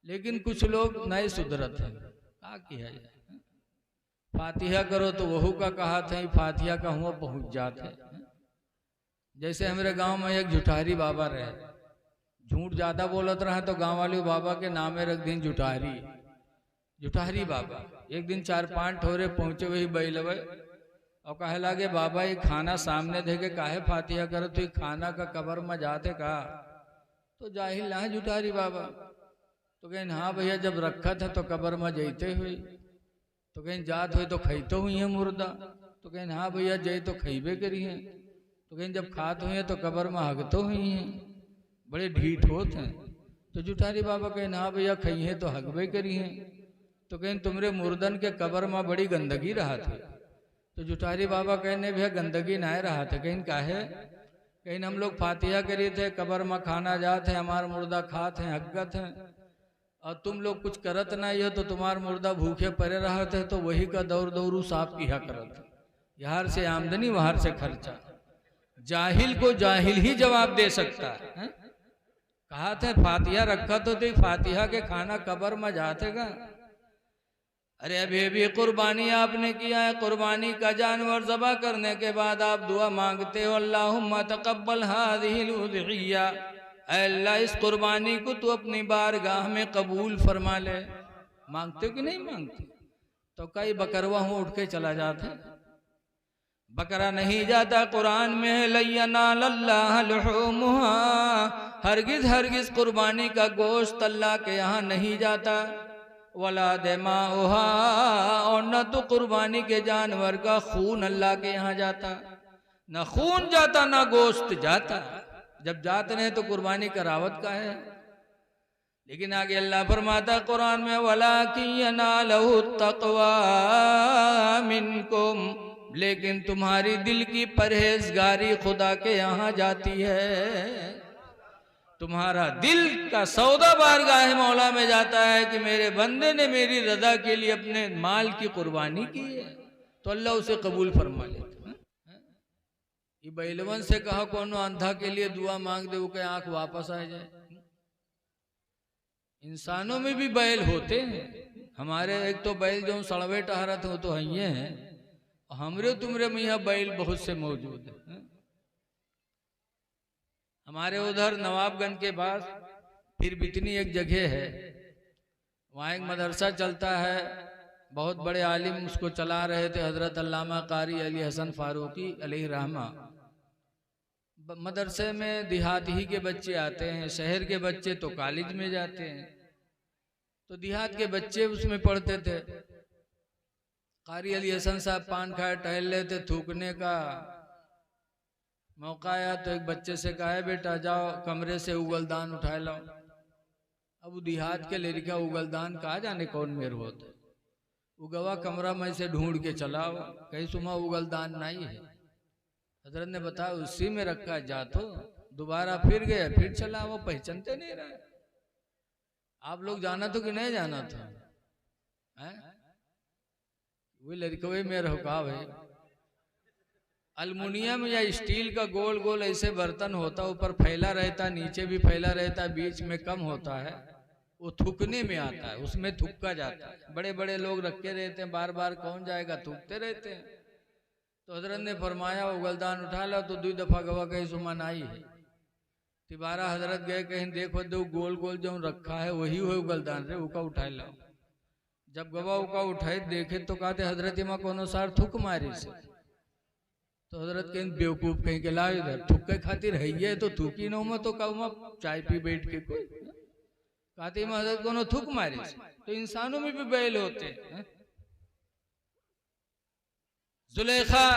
लेकिन कुछ लोग नए सुधरत हैं, क्या किया जाए। फातिहा करो तो वहू का कहा था, फातिहा का हुआ पहुंच जाते। जैसे हमारे गांव में एक जुठारी बाबा रहे, झूठ ज्यादा बोलत रहा तो गांव वाले बाबा के नामे रख दिन जुठारी, जुठारी बाबा। एक दिन 4-5 ठोरे पहुंचे वही बैलवे और कहे लागे बाबा ये खाना सामने दे के काहे फातिहा करो, तो ये खाना का कबर में जाते का। तो जाहिल ना जुठारी बाबा, तो कहें हाँ भैया जब रखा था तो कबर में जैते हुई, तो कहीं जात हुई तो खैतो हुई है मुर्दा, तो कहें हाँ भैया जय तो खैबे करी है, तो कहीं जब खात हुई है तो कबर में हगतो हुई हैं, बड़े ढीठ होते हैं। तो जुठारी बाबा कहें हाँ भैया खई है तो हगबे करी हैं, तो कहें तुमरे मुर्दन के कबर में बड़ी गंदगी रहा था। तो जुठारी बाबा कहने भैया गंदगी ना रहा था, कहीं काहे, कहीं हम लोग फातिहा करी थे, कबर में खाना जाते हैं, हमार मुर्दा खाते हैं हगत हैं, और तुम लोग कुछ करत नहीं हो तो तुम्हार मुर्दा भूखे पड़े रहते हैं, तो वही का दौर दौरू साफ किया करत, यहाँ से आमदनी वहां से खर्चा। जाहिल को जाहिल ही जवाब दे सकता है। कहा था फातिहा रखा तो फातिहा के खाना कबर में जाते का। अरे अभी कुर्बानी आपने किया है, कुर्बानी का जानवर ज़बह करने के बाद आप दुआ मांगते हो अल्लाहुम्मा तक़ब्बल हाज़िहिल उज़हिया, अल्लाह इस कुर्बानी को तू अपनी बारगाह में कबूल फरमा ले। मांगते हो कि नहीं मांगते? तो कई बकरवा हूँ उठ के चला जाता, बकरा नहीं जाता। कुरान में है लयनालल्लाह लुहूमुहा, हरगिज हरगिज कुर्बानी का गोश्त अल्लाह के यहाँ नहीं जाता, वला दिमाउहा, और न तो कुर्बानी के जानवर का खून अल्लाह के यहाँ जाता, न खून जाता न गोश्त जाता। जब जाते नहीं तो कुर्बानी करावत का है। लेकिन आगे अल्लाह फरमाता कुरान में वलाकिन यनालहु तक़वा मिनकुम, लेकिन तुम्हारी दिल की परहेजगारी खुदा के यहाँ जाती है। तुम्हारा दिल का सौदा बारगाह मौला में जाता है कि मेरे बंदे ने मेरी रजा के लिए अपने माल की कुर्बानी की है, तो अल्लाह उसे कबूल फरमा लेता। ये बैलवन से कहा कोनो अंधा के लिए दुआ मांग दे वो के आंख वापस आ जाए। इंसानों में भी बैल होते हैं, हमारे एक तो बैल जो सड़वे टहरा थे वो तो है हैं, हमरे तुमरे में यहाँ बैल बहुत से मौजूद है। हमारे उधर नवाबगंज के पास फिर बितनी एक जगह है, वहाँ एक मदरसा चलता है, बहुत बड़े आलिम उसको चला रहे थे, हजरत अल्लामा कारी अली हसन फारूकी अलैहि रहमा। मदरसे में देहात ही के बच्चे आते हैं, शहर के बच्चे तो कॉलेज में जाते हैं, तो देहात के बच्चे उसमें पढ़ते थे। कारी अली हसन साहब पान खाए टहल लेते, थूकने का मौका आया तो एक बच्चे से कहा बेटा जाओ कमरे से उगलदान उठा लो। अब देहात के लड़का उगलदान कहा जाने कौन मेर होते, उगवा कमरा में से ढूंढ के चलाओ, कहीं सुमा उगलदान नहीं है। हजरत ने बताया उसी में रखा, जा तो दोबारा फिर गए, फिर चला, वो पहचानते नहीं रहे। आप लोग जाना तो कि नहीं जाना था? वही लड़के में रखा भाई, अल्मुनियम या स्टील का गोल गोल ऐसे बर्तन होता, ऊपर फैला रहता, नीचे भी फैला रहता, बीच में कम होता है, वो थूकने में आता है, उसमें थूका जाता है। बड़े बड़े लोग रखे रहते हैं, बार बार कौन जाएगा, थूकते रहते हैं। तो हजरत ने फरमाया उगलदान उठा लो, तो 2 दफा गवा कहीं सुमन आई है। तिबारा हजरत गए कहीं देखो दो गोल गोल जो रखा है वही हो उगलदान रे, उका उठा लो। जब गवा उका उठाए देखे तो कहते हजरत माँ को अनुसार थूक मारी से। तो हजरत कहीं बेवकूफ कहीं के ला इधर थूके खातिर है तो थूकी नो में तो कहूँ चाय पी बैठ के कोई कहते हजरत को थूक मारी से। तो इंसानों में भी बैल होते हैं। जुलेखा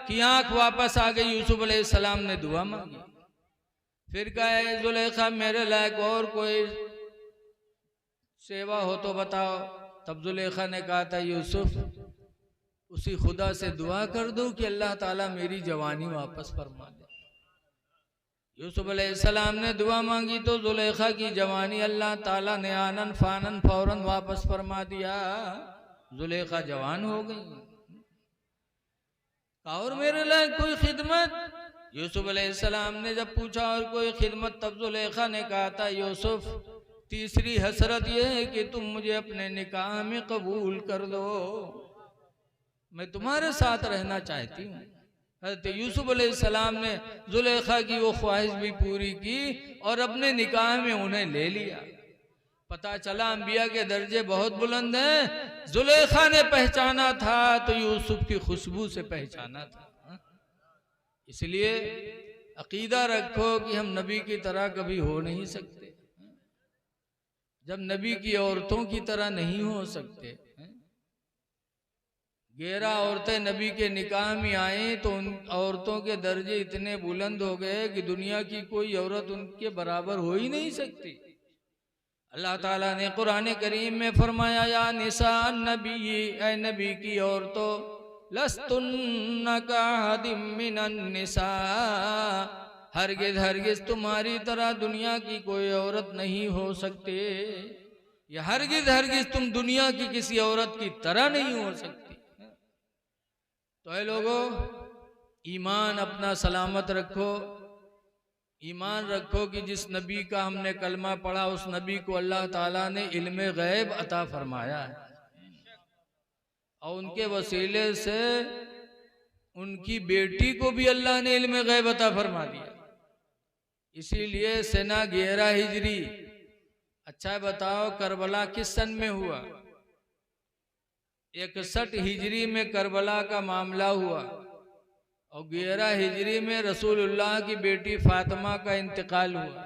की आंख वापस आ गई, यूसुफ अलैहिस्सलाम ने दुआ मांगी। फिर कहा जुलेखा मेरे लायक और कोई सेवा हो तो बताओ। तब जुलेखा ने कहा था यूसुफ उसी खुदा से दुआ कर दो कि अल्लाह ताला मेरी जवानी वापस फरमा दे। यूसुफ अलैहिस्सलाम ने दुआ मांगी तो जुलेखा की जवानी अल्लाह ताला ने आनन फानन फौरन वापस फरमा दिया। जुलेखा जवान हो गई। और मेरे लिए कोई खिदमत? यूसुफ अलैहिस्सलाम ने जब पूछा और कोई खिदमत, तब जुलेखा ने कहा था यूसुफ तीसरी हसरत यह है कि तुम मुझे अपने निकाह में कबूल कर दो, मैं तुम्हारे साथ रहना चाहती हूँ। हज़रत यूसुफ अलैहिस्सलाम ने जुलेखा की वो ख्वाहिश भी पूरी की और अपने निकाह में उन्हें ले लिया। पता चला अंबिया के दर्जे बहुत बुलंद हैं। जुलेखा ने पहचाना था तो यूसुफ की खुशबू से पहचाना था। इसलिए अकीदा रखो कि हम नबी की तरह कभी हो नहीं सकते, जब नबी की औरतों की तरह नहीं हो सकते। 11 औरतें नबी के निकाह में आई तो उन औरतों के दर्जे इतने बुलंद हो गए कि दुनिया की कोई औरत उनके बराबर हो ही नहीं सकती। अल्लाह ताला ने कुरान करीम में फरमाया, या निसा नबी, ऐ नबी की औरतों, लस्तुन्ना काहदिम मिनन निसा, हरगिज हरगिज तुम्हारी तरह दुनिया की कोई औरत नहीं हो सकते, या हरगिज हरगिज तुम दुनिया की किसी औरत की तरह नहीं हो सकती। तो ऐ लोगों, ईमान अपना सलामत रखो, ईमान रखो कि जिस नबी का हमने कलमा पढ़ा उस नबी को अल्लाह ताला ने इल्म गैब अता फरमाया है और उनके वसीले से उनकी बेटी को भी अल्लाह ने इल्म गैब अता फरमा दिया। इसीलिए सना 11 हिजरी। अच्छा बताओ करबला किस सन में हुआ? 61 हिजरी में करबला का मामला हुआ और 11 हिजरी में रसूलुल्लाह की बेटी फातिमा का इंतकाल हुआ।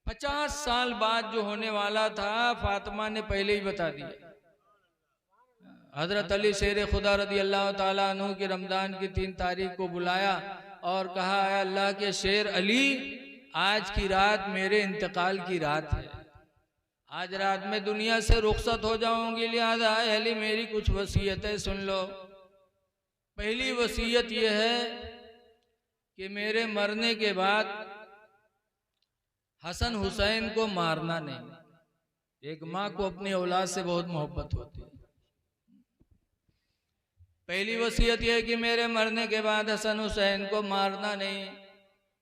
50 साल बाद जो होने वाला था फातिमा ने पहले ही बता दिया। हजरत अली शेर खुदा रदी अल्लाह ताला अन्हु की रमजान की 3 तारीख को बुलाया और कहा, अल्लाह के शेर अली, आज की रात मेरे इंतकाल की रात है, आज रात में दुनिया से रुखसत हो जाऊंगी, लिहाजा अली मेरी कुछ वसीयतें सुन लो। पहली वसीयत यह है कि मेरे मरने के बाद हसन हुसैन को मारना नहीं। एक माँ को अपनी औलाद से बहुत मोहब्बत होती है। पहली वसीयत यह है कि मेरे मरने के बाद हसन हुसैन को मारना नहीं,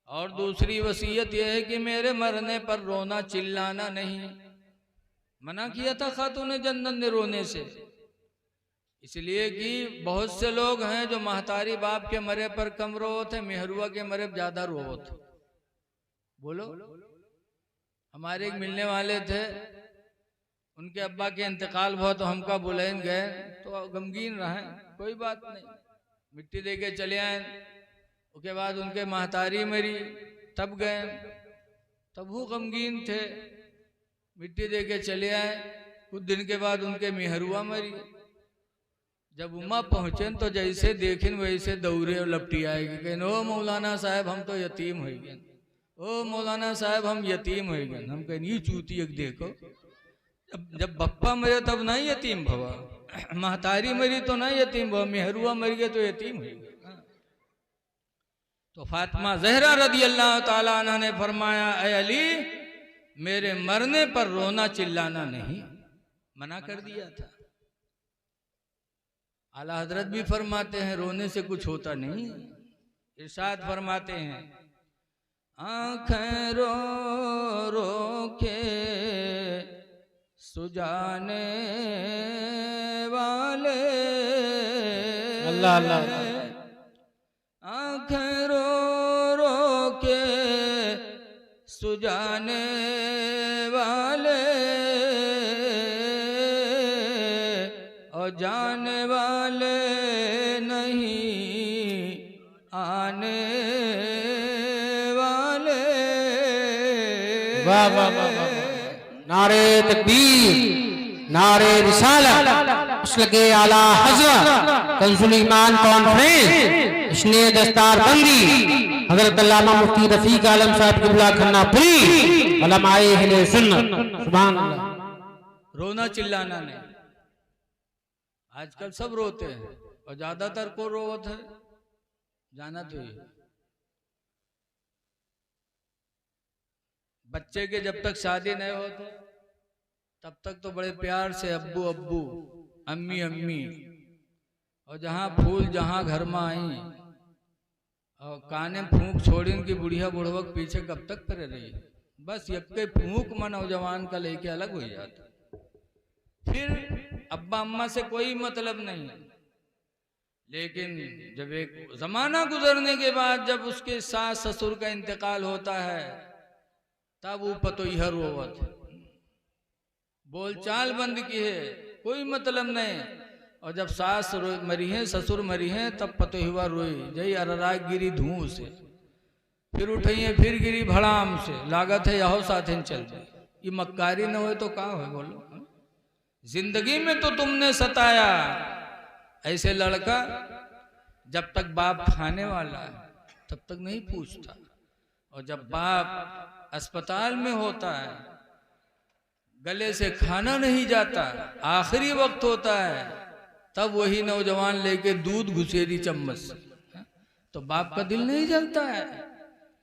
और दूसरी वसीयत यह है कि मेरे मरने पर रोना चिल्लाना नहीं। मना किया था खातून जन्नत ने रोने से, इसलिए कि बहुत से लोग हैं जो महतारी बाप के मरे पर कम रोते हैं, मेहरुआ के मरे पर ज्यादा रोते। बोलो, हमारे एक मिलने वाले थे, उनके अब्बा के इंतकाल हुआ तो हमका बुलैन गए तो गमगीन रहे, कोई बात नहीं, मिट्टी दे के चले आए। उसके बाद उनके महतारी मरी, तब गए, तब वो गमगीन थे, मिट्टी दे के चले आए। कुछ दिन के बाद उनके मेहरुआ मरी। जब उमा पहुंचे तो जैसे देखें वैसे दौड़े और लपटी आएगी, कहें ओ मौलाना साहब हम तो यतीम हो गए, ओ मौलाना साहब हम यतीम हो गए। हम कहें ये चूती एक देखो, जब बप्पा मरे तब ना यतीम भवा, महतारी मरी तो ना यतीम भवा, मेहरुआ मर गए तो यतीम हो गए। तो फातिमा ज़हरा रदी अल्लाह ताला अन्हा ने फरमाया, ऐ अली मेरे मरने पर रोना चिल्लाना नहीं, मना कर दिया था। आला हजरत भी फरमाते हैं रोने से कुछ होता नहीं। इरशाद फरमाते हैं, आँखें रो रो के सुजाने वाले, अल्लाह अल्लाह, आँखें रो रो के सुजाने वाले और जाने वाले नहीं आने वाले। वाह वाह वाह वाह, नारे तकबीर, नारे रिसालत, उसके आला हज़रत कंजुल ईमान कॉन्फ्रेंस, इसने दस्तार बंदी हजरत अल्लामा मुफ्ती रफीक आलम साहब किबला खन्नापुरी उलमाए अहले सुन्नत। सुभान अल्लाह। रोना चिल्लाना नहीं। आजकल सब रोते हैं और ज्यादातर को रोवत है, जाना तो ये बच्चे के जब तक शादी नहीं होते तब तक तो बड़े प्यार से अब्बू अब्बू, अम्मी अम्मी, और जहाँ फूल जहाँ घर में आई और काने फूंक छोड़ी उनकी बुढ़िया बुढ़वक पीछे कब तक करे रही, बस यक्के फूंक में नौजवान का लेके अलग हो जाता। फिर अब्बा अम्मा से कोई मतलब नहीं। लेकिन जब एक जमाना गुजरने के बाद जब उसके सास ससुर का इंतकाल होता है तब वो पतोह रोवत, बोलचाल बंद की है, कोई मतलब नहीं। और जब सास मरी है ससुर मरी है तब पतोहिवा रोई, जई अररा गिरी धुआं से, फिर उठिए फिर गिरी भड़ाम से, लागत है यहो साथिन चल जाए। ये मक्कारी न हो तो क्या हो बोलो। जिंदगी में तो तुमने सताया ऐसे लड़का, जब तक बाप खाने वाला है तब तक नहीं पूछता, और जब बाप अस्पताल में होता है, गले से खाना नहीं जाता, आखिरी वक्त होता है, तब वही नौजवान लेके दूध घुसेरी चम्मच से, तो बाप का दिल नहीं जलता है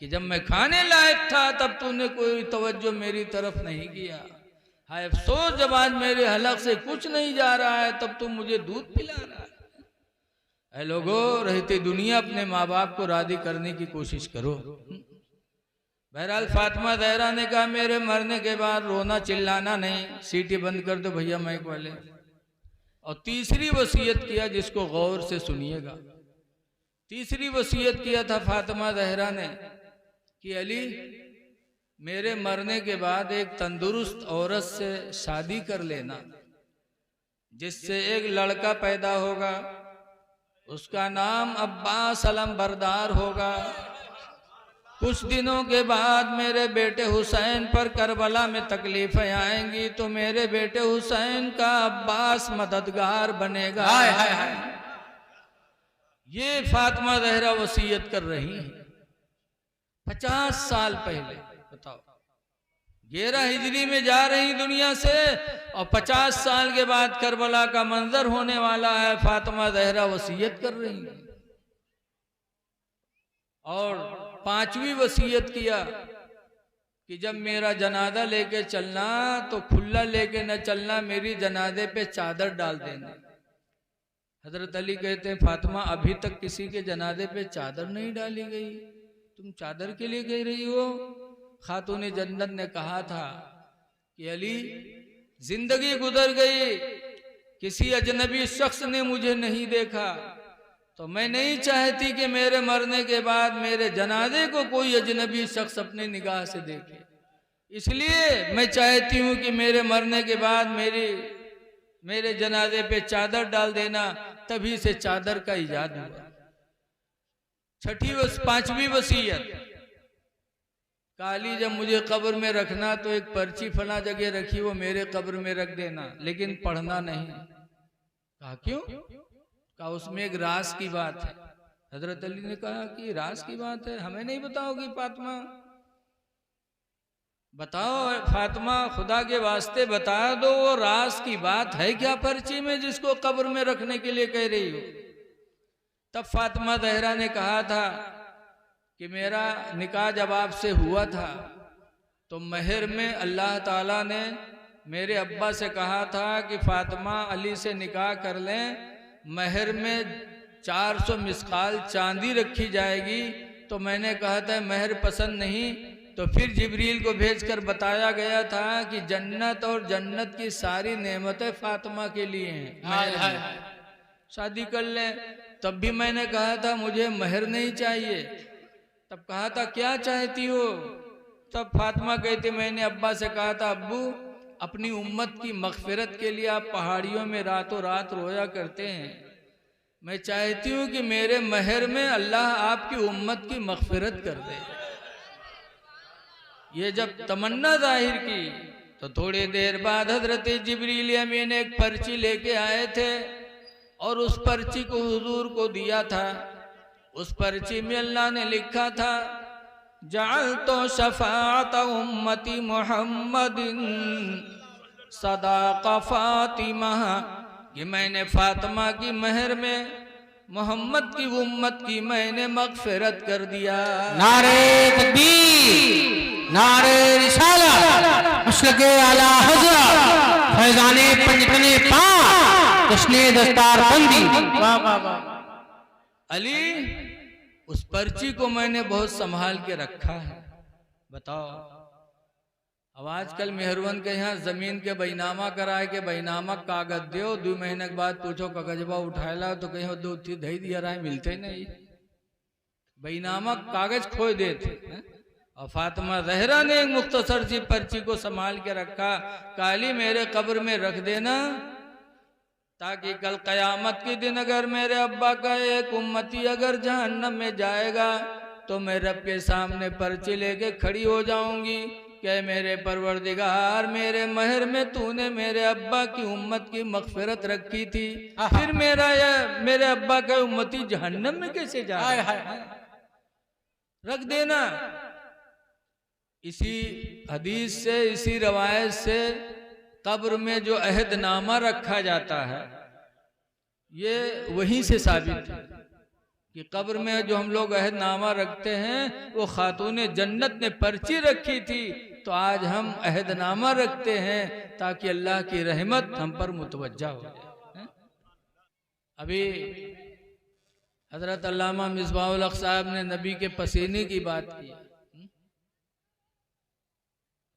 कि जब मैं खाने लायक था तब तूने कोई तवज्जो मेरी तरफ नहीं किया। हाय अफसोस जब आज मेरे हलक से कुछ नहीं जा रहा है तब तू मुझे दूध पिला रहा है। ऐ लोगों, रहते दुनिया अपने माँ बाप को राजी करने की कोशिश करो। बहरहाल फातिमा ज़हरा ने कहा मेरे मरने के बाद रोना चिल्लाना नहीं, सीटी बंद कर दो भैया माइक वाले। और तीसरी वसीयत किया, जिसको गौर से सुनिएगा। तीसरी वसीयत किया था फातिमा ज़हरा ने कि अली मेरे मरने के बाद एक तंदुरुस्त औरत से शादी कर लेना, जिससे एक लड़का पैदा होगा, उसका नाम अब्बास अलमबरदार होगा। कुछ दिनों के बाद मेरे बेटे हुसैन पर करबला में तकलीफें आएंगी तो मेरे बेटे हुसैन का अब्बास मददगार बनेगा। हाय हाय हाय। ये फातिमा ज़हरा वसीयत कर रही है 50 साल पहले। बताओ, 11 हिजरी में जा रही दुनिया से और 50 साल के बाद करबला का मंजर होने वाला है, फातिमा ज़हरा वसीयत कर रही है। और 5वीं वसीयत किया कि जब मेरा जनाजा लेके चलना तो खुला लेके न चलना, मेरी जनाजे पे चादर डाल देना। हजरत अली कहते हैं फातिमा अभी तक किसी के जनाजे पे चादर नहीं डाली गई, तुम चादर के लिए कह रही हो? खातून जन्नत ने कहा था कि अली जिंदगी गुजर गई, किसी अजनबी शख्स ने मुझे नहीं देखा, तो मैं नहीं चाहती कि मेरे मरने के बाद मेरे जनाजे को कोई अजनबी शख्स अपनी निगाह से देखे। इसलिए मैं चाहती हूं कि मेरे मरने के बाद मेरे जनाजे पे चादर डाल देना। तभी से चादर का इजाद हुआ। 5वीं वसीयत, काली जब मुझे कब्र में रखना तो एक पर्ची फला जगह रखी, वो मेरे कब्र में रख देना, लेकिन पढ़ना नहीं। कहा क्यों? कहा उसमें एक राज की बात है। हजरत अली ने कहा कि राज की बात है, हमें नहीं बताओगी फातिमा? बताओ फातिमा, खुदा के वास्ते बता दो, वो राज की बात है क्या पर्ची में जिसको कब्र में रखने के लिए कह रही हो? तब फातिमा ज़हरा ने कहा था कि मेरा निकाह जब आपसे हुआ था तो महर में अल्लाह ताला ने मेरे अब्बा से कहा था कि फातिमा अली से निकाह कर लें, महर में 400 मिस्काल चांदी रखी जाएगी। तो मैंने कहा था महर पसंद नहीं, तो फिर जिब्रील को भेजकर बताया गया था कि जन्नत और जन्नत की सारी नेमतें फातिमा के लिए हैं, शादी कर ले। तब भी मैंने कहा था मुझे महर नहीं चाहिए। तब कहा था क्या चाहती हो? तब फातिमा कहती मैंने अब्बा से कहा था अब्बू अपनी उम्मत की मगफिरत के लिए आप पहाड़ियों में रातों रात रोया करते हैं, मैं चाहती हूँ कि मेरे महर में अल्लाह आपकी उम्मत की मगफिरत कर दे। ये जब तमन्ना जाहिर की तो थोड़ी देर बाद हजरत जिब्रील अमीन एक पर्ची लेके आए थे और उस पर्ची को हुजूर को दिया था। उस पर्ची में अल्लाह ने लिखा था जाल तो शफाअत उम्मती मुहम्मदिन सदाक़ा फातिमा, कि मैंने फातिमा की महर में मोहम्मद की उम्मत की मैंने मगफिरत कर दिया। नारे तकबीर, नारे रिसालत, मसलके आला हज़रत, फैज़ाने पंजतने पाक, जश्ने दस्तारबंदी। वाह वाह वाह। अली उस पर्ची को मैंने बहुत संभाल के रखा है। बताओ अब आजकल मेहरवन के यहाँ जमीन के बैनामा कराए के बैनामा कागज दो 2 महीने के बाद पूछो कागजबा उठाएला तो कहीं 2 धई दिया रहा मिलते नहीं, बैनामा कागज खोए देते। और फातिमा जहरा ने एक मुख्तसर सी पर्ची को संभाल के रखा, काली मेरे कब्र में रख देना ताकि कल कयामत के दिन अगर मेरे अब्बा का एक उम्मती अगर जहन्नम में जाएगा तो मैं रब के सामने पर्ची लेके खड़ी हो जाऊंगी कि मेरे परवरदिगार मेरे महर में तूने मेरे अब्बा की उम्मत की मगफिरत रखी थी, फिर मेरे अब्बा का उम्मती जहन्नम में कैसे जाए, रख देना। इसी हदीस से इसी रवायत से कब्र में जो अहदनामा रखा जाता है ये वहीं से साबित है कि कब्र में जो हम लोग अहदनामा रखते हैं वो खातून जन्नत ने पर्ची रखी थी, तो आज हम अहदनामा रखते हैं ताकि अल्लाह की रहमत हम पर मुतवज्जा हो जाए। अभी हजरत अल्लामा मिसबाहुल हक साहब ने नबी के पसीने की बात की।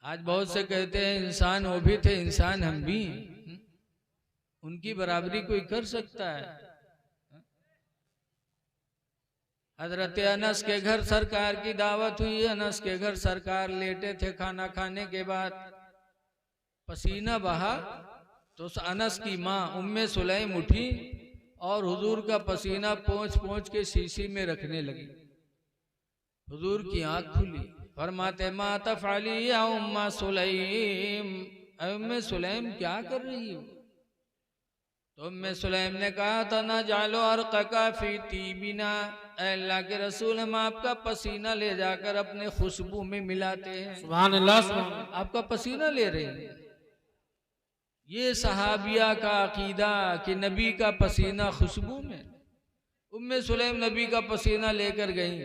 आज बहुत से कहते हैं इंसान वो भी थे, इंसान हम भी, उनकी बराबरी कोई कर सकता है? हजरत अनस के घर सरकार की दावत हुई, अनस के घर सरकार लेटे थे, खाना खाने के बाद पसीना बहा तो अनस की माँ उम्मे सुलैम उठी और हुजूर का पसीना पोंछ पोंछ के शीशी में रखने लगी। हुजूर की आंख खुली, फरमाते मा तफअली या उम्मा सुलैम, उम्मे सुलैम क्या कर रही हो? तो उम्मे सुलैम ने कहा था ना जालो और ककाफी तीबिना, अल्लाह के रसूल हम आपका पसीना ले जाकर अपने खुशबू में मिलाते हैं। सुभान अल्लाह, आपका पसीना ले रहे हैं। ये सहाबिया का अकीदा कि नबी का पसीना खुशबू में। उम्मे सुलैम नबी का पसीना लेकर गई।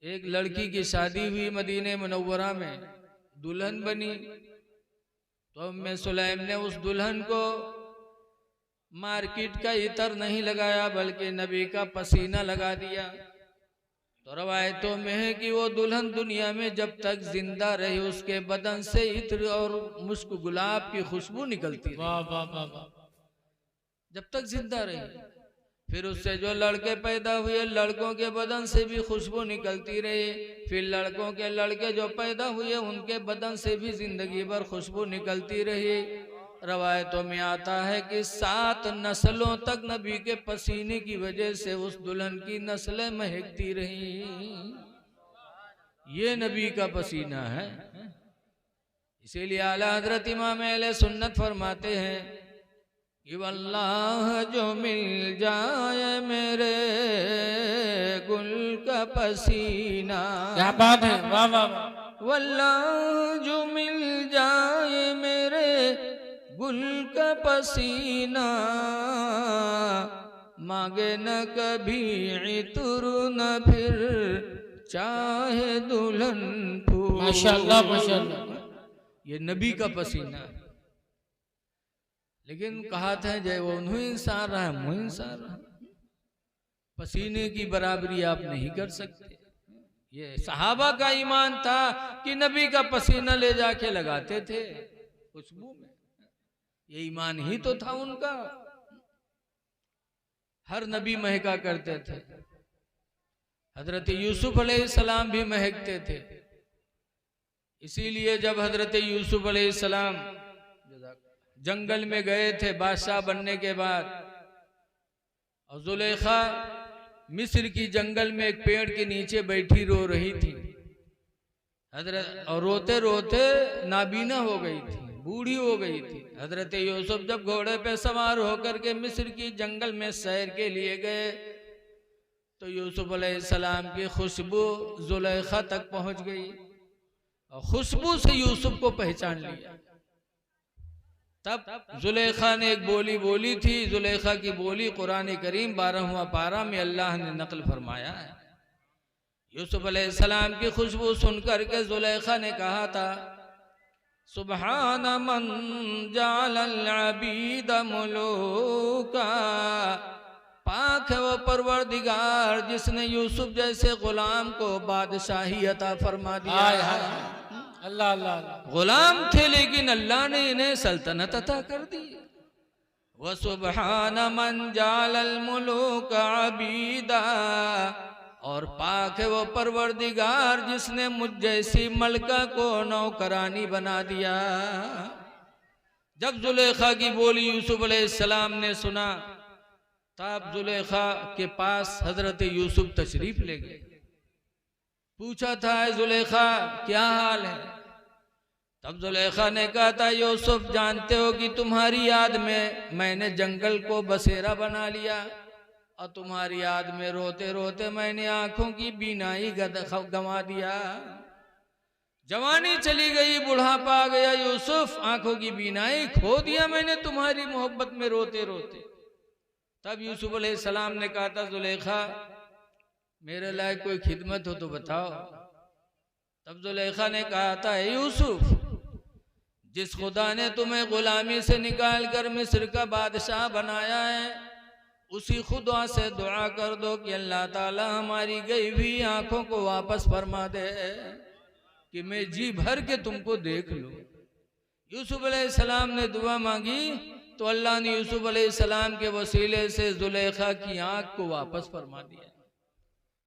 एक लड़की की शादी हुई मदीने मुनव्वरा में, दुल्हन बनी, तो उम्मे सुलैम ने उस दुल्हन को मार्केट का इतर नहीं लगाया बल्कि नबी का पसीना लगा दिया। तो रवायतों में है कि वो दुल्हन दुनिया में जब तक जिंदा रही उसके बदन से इत्र और मुस्क गुलाब की खुशबू निकलती रही। वाह वाह वाह वाह। जब तक जिंदा रही। फिर उससे जो लड़के पैदा हुए लड़कों के बदन से भी खुशबू निकलती रही। फिर लड़कों के लड़के जो पैदा हुए उनके बदन से भी जिंदगी भर खुशबू निकलती रही। रवायतों में आता है कि 7 नस्लों तक नबी के पसीने की वजह से उस दुल्हन की नस्लें महकती रही। ये नबी का पसीना है। इसीलिए आला हजरत इमाम अहले सुन्नत फरमाते हैं कि वल्लाह जो मिल जाए मेरे गुल का पसीना, क्या बात है, वाह वाह वाह। वल्लाह जो मिल जाए मेरे गुल का पसीना, मांगे न कभी इतर न फिर चाहे दुल्हन फूल। माशाअल्लाह माशाअल्लाह। ये नबी का पसीना है। लेकिन कहा था जय वो उन्होंने इंसान रहा, मुँह इंसान रहा। पसीने की बराबरी आप नहीं कर सकते। ये सहाबा का ईमान था कि नबी का पसीना ले जाके लगाते थे खुशबू में। ये ईमान ही तो था उनका। हर नबी महका करते थे। हजरत यूसुफ अलैहिस्सलाम भी महकते थे। इसीलिए जब हजरत यूसुफ अलैहिस्सलाम जंगल में गए थे बादशाह बनने के बाद, और जुलेखा मिस्र की जंगल में एक पेड़ के नीचे बैठी रो रही थी हजरत, और रोते रोते नाबीना हो गई थी, बूढ़ी हो गई थी। हजरत यूसुफ जब घोड़े पे सवार होकर के मिस्र की जंगल में सैर के लिए गए तो यूसुफ अलैहिस्सलाम की खुशबू जुलेखा तक पहुंच गई और खुशबू से यूसुफ को पहचान लिया। तब जुलेखा ने एक बोली बोली थी। जुलेखा की बोली कुरान करीम 12वां पारा में अल्लाह ने नकल फरमाया है। यूसुफ अलैहिस्सलाम की खुशबू सुनकर के जुलेखा ने कहा था सुबहान मन जालल अबीद मुलूका, पाक है वो परवरदिगार जिसने यूसुफ जैसे गुलाम को बादशाही अता फरमा दिया है। अल्लाह अल्लाह अल्लाह। गुलाम थे लेकिन अल्लाह ने इन्हें सल्तनत अता कर दी। व सुब्हान मन जालल मुलूक अबीदा, और पाक है वो परवरदिगार जिसने मुझ जैसी मलका को नौकरानी बना दिया। जब जुलेखा की बोली यूसुफ अलैहिस्सलाम ने सुना, तब जुलेखा के पास हजरत यूसुफ तशरीफ ले गए। पूछा था, जुलेखा क्या हाल है? तब जुलेखा ने कहा था, यूसुफ जानते हो कि तुम्हारी याद में मैंने जंगल को बसेरा बना लिया, और तुम्हारी याद में रोते रोते मैंने आंखों की बीनाई गंवा दिया। जवानी चली गई, बुढ़ापा आ गया, यूसुफ आंखों की बीनाई खो दिया मैंने तुम्हारी मोहब्बत में रोते रोते। तब यूसुफ अलैहिस्सलाम ने कहा था, जुलेखा मेरे लायक कोई खिदमत हो तो बताओ। तब जुलेखा ने कहा था, यूसुफ जिस खुदा ने तुम्हें गुलामी से निकाल कर मिस्र का बादशाह बनाया है, उसी खुदा से दुआ कर दो कि अल्लाह ताला हमारी गई हुई आंखों को वापस फरमा दे, कि मैं जी भर के तुमको देख लूं। यूसुफ अलैहिस्सलाम ने दुआ मांगी तो अल्लाह ने यूसुफ अलैहिस्सलाम के वसीले से जुलेखा की आंख को वापस फरमा दिया।